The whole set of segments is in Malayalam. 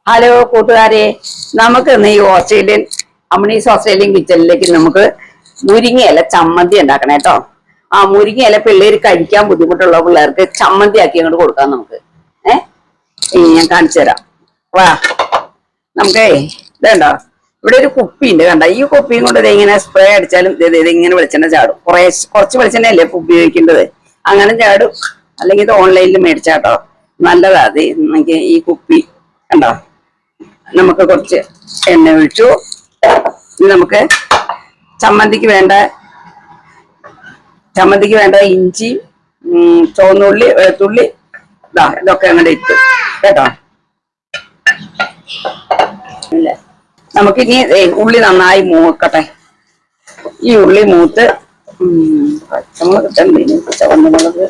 ഹലോ കൂട്ടുകാരെ, നമുക്ക് ഇന്ന് ഈ ഓസ്ട്രേലിയൻ കിച്ചണിലേക്ക് നമുക്ക് മുരിങ്ങയില ചമ്മന്തി ഉണ്ടാക്കണം കേട്ടോ. മുരിങ്ങയില പിള്ളേര് കഴിക്കാൻ ബുദ്ധിമുട്ടുള്ള പിള്ളേർക്ക് ചമ്മന്തി ആക്കി അങ്ങോട്ട് കൊടുക്കാം നമുക്ക്. ഞാൻ കാണിച്ചു തരാം. വാ, നമുക്കേ ഇതുണ്ടോ, ഇവിടെ ഒരു കുപ്പി ഉണ്ട് കണ്ട. ഈ കുപ്പിയും കൊണ്ട് ഇങ്ങനെ സ്പ്രേ അടിച്ചാലും ഇങ്ങനെ വെളിച്ചെണ്ണ ചാടും. കുറച്ച് വെളിച്ചെണ്ണയല്ലേ ഇപ്പൊ ഉപയോഗിക്കേണ്ടത്, അങ്ങനെ ചാടും. അല്ലെങ്കിൽ ഇത് ഓൺലൈനിൽ മേടിച്ചാട്ടോ, നല്ലതാ. അത് നമുക്ക് ഈ കുപ്പി കണ്ടോ, നമുക്ക് കുറച്ച് എണ്ണ ഒഴിച്ചു. നമുക്ക് ചമ്മന്തിക്ക് വേണ്ട ഇഞ്ചി, ചുവന്നുള്ളി, വെളുത്തുള്ളി ഇതൊക്കെ അങ്ങനെ ഇട്ടു കേട്ടോ. നമുക്കിനി ഉള്ളി നന്നായി മൂക്കട്ടെ. ഈ ഉള്ളി മൂത്ത് പച്ചമുളക് കിട്ടണ്ടേ, ചുവന്നമുളക്.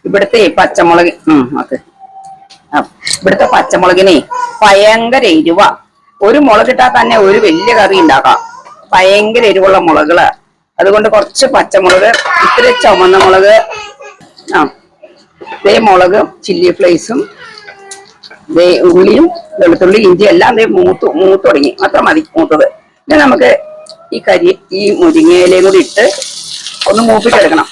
ഇവിടുത്തെ പച്ചമുളക് ഇവിടുത്തെ പച്ചമുളകിനെ ഭയങ്കര എരിവ. ഒരു മുളക് ഇട്ടാൽ തന്നെ ഒരു വലിയ കറി ഉണ്ടാക്കാം. ഭയങ്കര എരിവുള്ള മുളകള്. അതുകൊണ്ട് കുറച്ച് പച്ചമുളക്, ഇത്തിരി ചുമന്ന മുളക്, ഇതേ മുളകും ചില്ലി ഫ്ലേക്സും, ഉള്ളിയും വെളുത്തുള്ളി ഇഞ്ചി എല്ലാം മൂത്ത് തുടങ്ങി. അത്ര മതി മൂത്തത്. പിന്നെ നമുക്ക് ഈ മുരിങ്ങയിലയും കൂടി ഇട്ട് ഒന്ന് മൂപ്പിച്ചെടുക്കണം.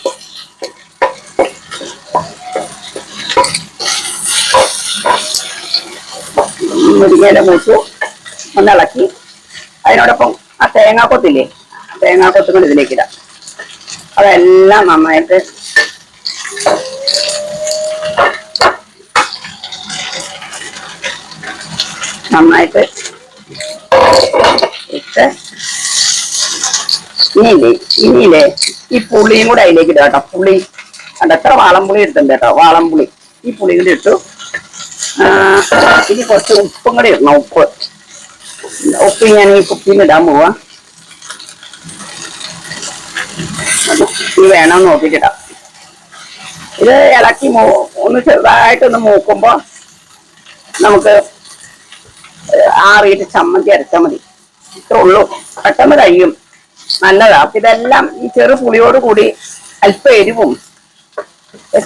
മുരിങ്ങയില മൂത്തു ഒന്ന് ഇളക്കി അതിനോടൊപ്പം ആ തേങ്ങാക്കൊത്തില്ലേ, തേങ്ങാക്കൊത്തും കൂടി ഇതിലേക്ക് ഇടാം. അതെല്ലാം നന്നായിട്ട് ഇട്ട് ഇനിയില്ലേ ഈ പുളിയും കൂടെ അതിലേക്ക് ഇടാം കേട്ടോ. പുളി എത്ര വാളംപുളി ഇട്ടുണ്ട് കേട്ടോ, വാളംപുളി. ഈ പുളി കൂടി ഇട്ടു. ഇനി കുറച്ച് ഉപ്പും കൂടി ഇടണം. ഉപ്പ് ഞാൻ ഈ കുപ്പിയിൽ ഇടാൻ പോവാ. ഇത് വേണമെന്ന് നോക്കിയിട്ടിടാം. ഇത് ഇളക്കി ഒന്ന് ചെറുതായിട്ടൊന്ന് മൂക്കുമ്പോ നമുക്ക് ആറിയിട്ട് ചമ്മന്തി അരച്ചാൽ മതി. ഇത്ര ഉള്ളൂ, പെട്ടെന്ന് കഴിയും. നല്ലതാ. അപ്പൊ ഇതെല്ലാം ഈ ചെറു പുളിയോട് കൂടി അല്പം എരിവും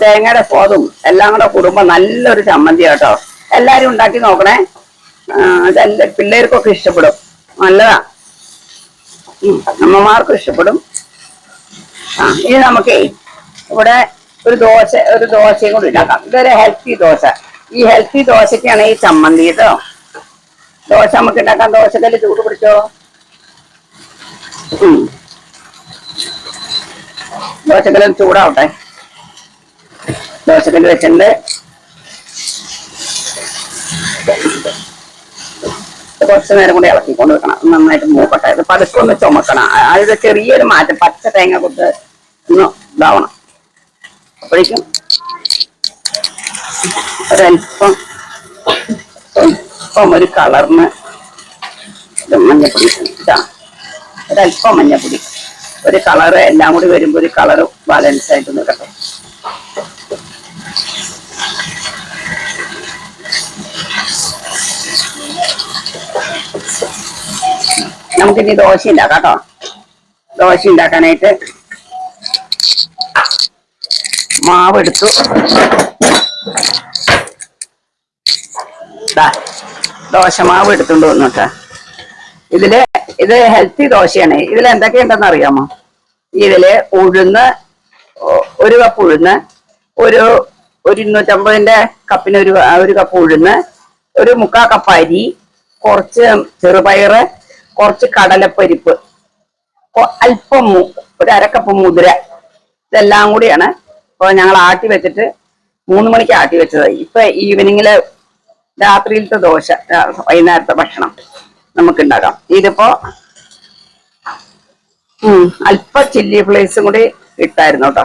തേങ്ങയുടെ സ്വാദും എല്ലാം കൂടെ കൂടുമ്പോ നല്ലൊരു ചമ്മന്തി കേട്ടോ. എല്ലാരും ഉണ്ടാക്കി നോക്കണേ. പിള്ളേർക്കൊക്കെ ഇഷ്ടപ്പെടും. നല്ലതാ, അമ്മമാർക്കും ഇഷ്ടപ്പെടും. ഇനി നമുക്കേ ഇവിടെ ഒരു ദോശയും കൂടി ഉണ്ടാക്കാം. ഇതൊരു ഹെൽത്തി ദോശ. ഈ ഹെൽത്തി ദോശക്കാണ് ഈ ചമ്മന്തി കേട്ടോ. ദോശ നമുക്ക് ഉണ്ടാക്കാം. ദോശക്കല്ല് ചൂട് പിടിച്ചോ. ദോശക്കല്ല് ചൂടാവട്ടെ. ദോശക്കല്ല് വെച്ചിട്ടുണ്ട്. കുറച്ചു നേരം കൂടി ഇളക്കിക്കൊണ്ട് വെക്കണം. നന്നായിട്ട് മൂക്കട്ടെ. ഇത് പതുക്കെ ഒന്ന് ചുമക്കണം. അതിന്റെ ചെറിയൊരു മാറ്റം, പച്ച തേങ്ങ കൊടുത്ത് ഒന്ന് ഇതാവണം. അപ്പോഴേക്കും ഒരൽപ്പം ഒരു കളറിന് മഞ്ഞപ്പൊടി ഒരൽപ്പം മഞ്ഞപ്പൊടി, ഒരു കളറ് എല്ലാം കൂടി വരുമ്പോ ഒരു കളറ് ബാലൻസ് ആയിട്ട് നിൽക്കട്ടെ. നമുക്കിനി ദോശ ഉണ്ടാക്കാം കേട്ടോ. ദോശ ഉണ്ടാക്കാനായിട്ട് മാവ് എടുത്തു. ദോശമാവ് എടുത്തുകൊണ്ട് വന്നു കേട്ടാ. ഇത് ഹെൽത്തി ദോശയാണ്. ഇതിൽ എന്തൊക്കെയുണ്ടെന്ന് അറിയാമോ? ഇതില് ഉഴുന്ന്, ഒരു കപ്പ് ഉഴുന്ന്, ഒരു 250 കപ്പിന് ഒരു കപ്പ് ഉഴുന്ന്, ഒരു 3/4 കപ്പ് അരി, കുറച്ച് ചെറുപയറ്, കുറച്ച് കടലപ്പരിപ്പ്, അല്പം ഒരു 1/2 കപ്പ് മുതിര. ഇതെല്ലാം കൂടിയാണ് ഇപ്പൊ ഞങ്ങൾ ആട്ടി വെച്ചിട്ട് 3 മണിക്ക് ആട്ടി വെച്ചത്. ഇപ്പൊ ഈവനിങ്ങില് രാത്രിയിലത്തെ ദോശ, വൈകുന്നേരത്തെ ഭക്ഷണം നമുക്ക് ഉണ്ടാക്കാം. ഇതിപ്പോ അല്പം ചില്ലി ഫ്ലേക്സും കൂടി ഇട്ടായിരുന്നു കേട്ടോ.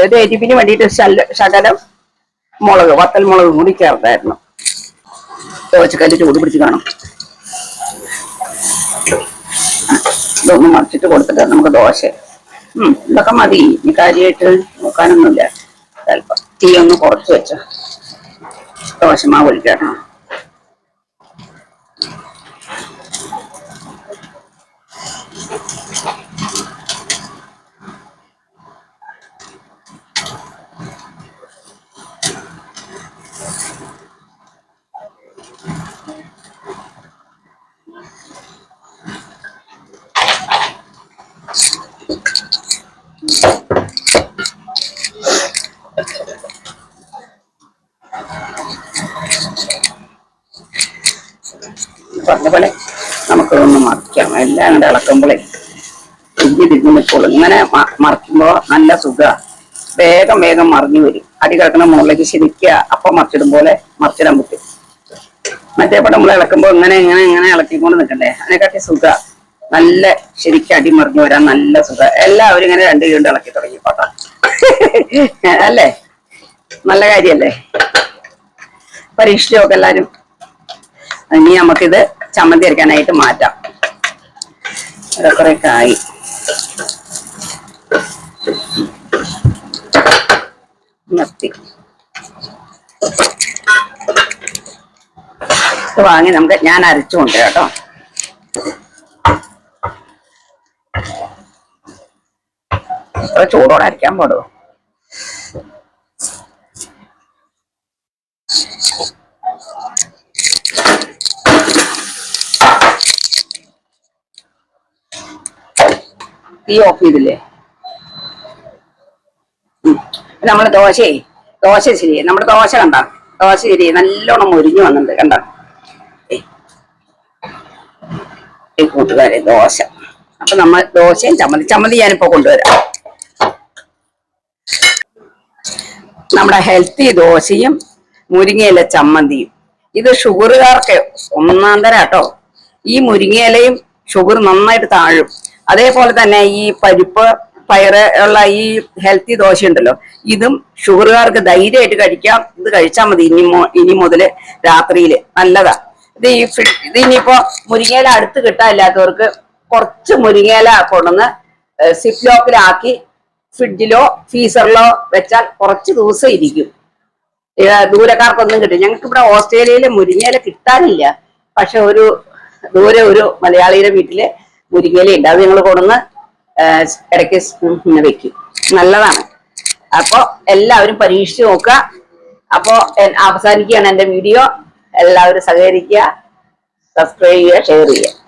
ഒരു എരിവിന് വേണ്ടിയിട്ട് ശകലം വത്തൽ മുളകും കൂടി ചേർത്തായിരുന്നു. ദോശക്കല്ല് ചൂട് പിടിച്ച് കാണും. ഇതൊന്ന് മറിച്ചിട്ട് കൊടുത്തിട്ട് നമുക്ക് ദോശ ഇതൊക്കെ മതി. ഈ കാര്യമായിട്ട് നോക്കാനൊന്നുമില്ല. ചിലപ്പോൾ തീ ഒന്ന് കുറച്ച് വെച്ചോ. ദോശമാവ് ഒഴിക്കണം. പറഞ്ഞ പോലെ നമുക്കിതൊന്ന് മറിക്കാം. എല്ലാം കൂടെ ഇളക്കുമ്പോഴേ തിരിഞ്ഞ് നിൽക്കുള്ളൂ. ഇങ്ങനെ മറിക്കുമ്പോ നല്ല സുഖ, വേഗം വേഗം മറിഞ്ഞു വരും. അടി കിടക്കുന്ന മുകളിലേക്ക് ശരിക്കുക അപ്പം മറിച്ചിടും പോലെ മറിച്ചിടാൻ പറ്റും. മറ്റേപ്പോൾ നമ്മൾ ഇളക്കുമ്പോ ഇങ്ങനെ ഇങ്ങനെ ഇങ്ങനെ ഇളക്കിക്കൊണ്ട് നിൽക്കണ്ടേ, അതിനെക്കാട്ടി സുഖ. നല്ല ശരിക്കും അടി മറിഞ്ഞു വരാൻ നല്ല സുഖ. എല്ലാവരും ഇങ്ങനെ രണ്ട് കീണ്ട് ഇളക്കി തുടങ്ങി പോട്ടാ. അല്ലേ, നല്ല കാര്യല്ലേ? പരീക്ഷിച്ചു നോക്ക് എല്ലാരും. ഇനി നമുക്കിത് ചമ്മന്തി അരക്കാനായിട്ട് മാറ്റാം. കുറെ കായി നിർത്തി വാങ്ങി നമുക്ക് ഞാൻ അരച്ചു കൊണ്ടുവരാം കേട്ടോ. ചൂടോടെ അരയ്ക്കാൻ പാടുമോ? തീ ഓഫ് ചെയ്തില്ലേ? നമ്മള് ദോശ ശരി, നമ്മുടെ ദോശ കണ്ട, ദോശ ശരി നല്ലോണം മൊരിഞ്ഞു വന്നിട്ടുണ്ട് കണ്ട. ഈ കൂട്ടുകാരെ ദോശ, അപ്പൊ നമ്മൾ ദോശയും ചമ്മന്തി ഞാനിപ്പോ കൊണ്ടുവരാം. നമ്മുടെ ഹെൽത്തി ദോശയും മുരിങ്ങയില ചമ്മന്തിയും. ഇത് ഷുഗറുകാർക്ക് ഒന്നാം തരം കേട്ടോ. ഈ മുരിങ്ങയിലയും ഷുഗർ നന്നായിട്ട് താഴും. അതേപോലെ തന്നെ ഈ പരിപ്പ് പയറ് ഉള്ള ഈ ഹെൽത്തി ദോശ ഉണ്ടല്ലോ, ഇതും ഷുഗറുകാർക്ക് ധൈര്യമായിട്ട് കഴിക്കാം. ഇത് കഴിച്ചാൽ മതി ഇനി മുതല് രാത്രിയില് നല്ലതാ. ഇത് ഇനിയിപ്പോ മുരിങ്ങയില അടുത്ത് കിട്ടാനില്ലാത്തവർക്ക് കുറച്ച് മുരിങ്ങയില കൊണ്ടുവന്ന് സിപ്പ് ലോക്കിലാക്കി ഫ്രിഡ്ജിലോ ഫ്രീസറിലോ വെച്ചാൽ കുറച്ച് ദിവസം ഇരിക്കും. ദൂരക്കാർക്കൊന്നും കിട്ടും. ഞങ്ങൾക്ക് ഇവിടെ ഓസ്ട്രേലിയയിലെ മുരിങ്ങയില കിട്ടാനില്ല. പക്ഷെ ദൂരെ ഒരു മലയാളിയുടെ വീട്ടില് മുരിങ്ങയില ഉണ്ട്. അത് ഞങ്ങൾ കൊണ്ടുവന്ന് ഇടയ്ക്ക് വെക്കും. നല്ലതാണ്. അപ്പൊ എല്ലാവരും പരീക്ഷിച്ച് നോക്കുക. അപ്പോ അവസാനിക്കുകയാണ് എന്റെ വീഡിയോ. എല്ലാവരും സഹകരിക്കുക, സബ്സ്ക്രൈബ് ചെയ്യുക, ഷെയർ ചെയ്യുക.